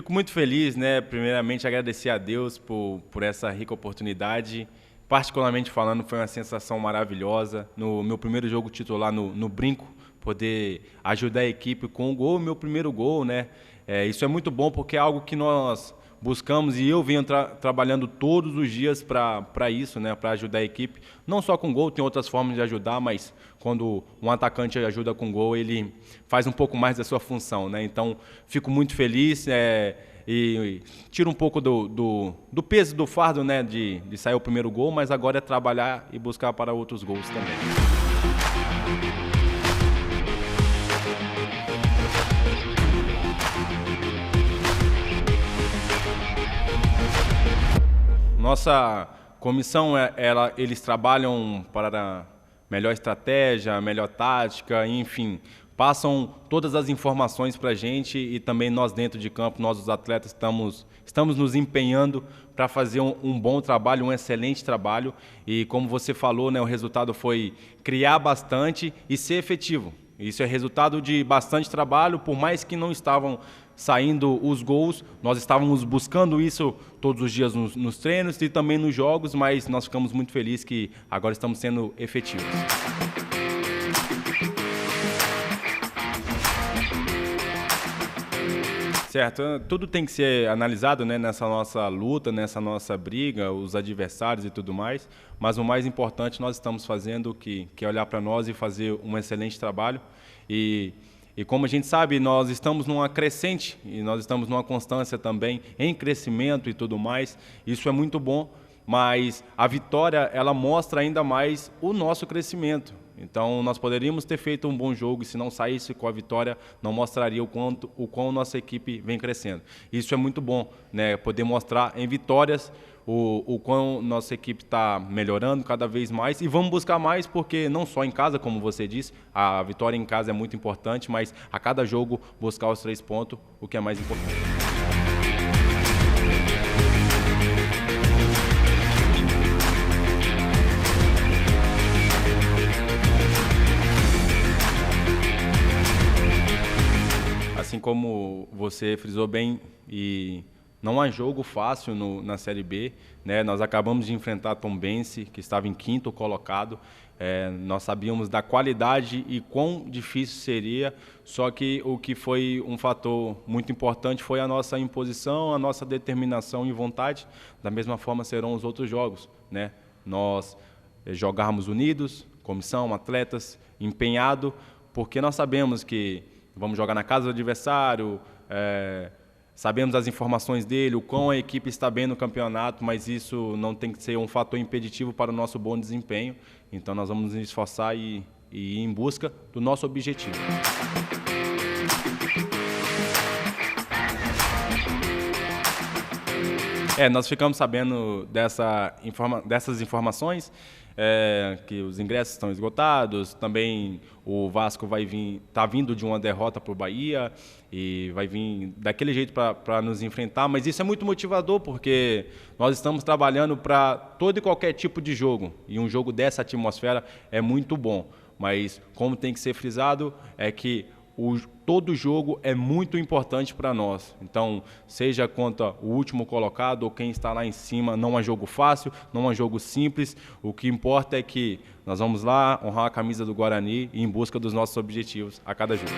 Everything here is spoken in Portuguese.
Fico muito feliz, né? Primeiramente, agradecer a Deus por essa rica oportunidade. Particularmente falando, foi uma sensação maravilhosa. No meu primeiro jogo titular no Brinco, poder ajudar a equipe com o gol, meu primeiro gol, né? Isso é muito bom porque é algo que nós buscamos e eu venho trabalhando todos os dias para isso, né? Para ajudar a equipe. Não só com gol, tem outras formas de ajudar, mas quando um atacante ajuda com gol, ele faz um pouco mais da sua função, né? Então, fico muito feliz e tiro um pouco do peso do fardo, né? De sair o primeiro gol, mas agora é trabalhar e buscar para outros gols também. Nossa comissão, eles trabalham para melhor estratégia, melhor tática, enfim, passam todas as informações para a gente e também nós dentro de campo, nós os atletas estamos nos empenhando para fazer um bom trabalho, um excelente trabalho e como você falou, né, o resultado foi criar bastante e ser efetivo. Isso é resultado de bastante trabalho, por mais que não estavam saindo os gols, nós estávamos buscando isso todos os dias nos treinos e também nos jogos, mas nós ficamos muito felizes que agora estamos sendo efetivos. Certo, tudo tem que ser analisado, né, nessa nossa luta, nessa nossa briga, os adversários e tudo mais, mas o mais importante nós estamos fazendo, que é olhar para nós e fazer um excelente trabalho. E como a gente sabe, nós estamos numa crescente e nós estamos numa constância também em crescimento e tudo mais. Isso é muito bom, mas a vitória ela mostra ainda mais o nosso crescimento. Então nós poderíamos ter feito um bom jogo e se não saísse com a vitória não mostraria o quão nossa equipe vem crescendo. Isso é muito bom, né? Poder mostrar em vitórias o quão nossa equipe está melhorando cada vez mais e vamos buscar mais porque não só em casa, como você disse, a vitória em casa é muito importante, mas a cada jogo buscar os 3 pontos, o que é mais importante. Assim como você frisou bem, e não há jogo fácil na Série B, né? Nós acabamos de enfrentar a Tombense, que estava em 5º colocado. Nós sabíamos da qualidade e quão difícil seria, só que o que foi um fator muito importante foi a nossa imposição, a nossa determinação e vontade. Da mesma forma serão os outros jogos, né? Nós jogarmos unidos, comissão, atletas, empenhado, porque nós sabemos que vamos jogar na casa do adversário, sabemos as informações dele, o quão a equipe está bem no campeonato, mas isso não tem que ser um fator impeditivo para o nosso bom desempenho. Então nós vamos nos esforçar e ir em busca do nosso objetivo. Nós ficamos sabendo dessas informações, que os ingressos estão esgotados, também o Vasco está vindo de uma derrota para o Bahia e vai vir daquele jeito para nos enfrentar, mas isso é muito motivador porque nós estamos trabalhando para todo e qualquer tipo de jogo e um jogo dessa atmosfera é muito bom, mas como tem que ser frisado é que todo jogo é muito importante para nós. Então, seja contra o último colocado ou quem está lá em cima, não é jogo fácil, não é jogo simples. O que importa é que nós vamos lá honrar a camisa do Guarani e ir em busca dos nossos objetivos a cada jogo.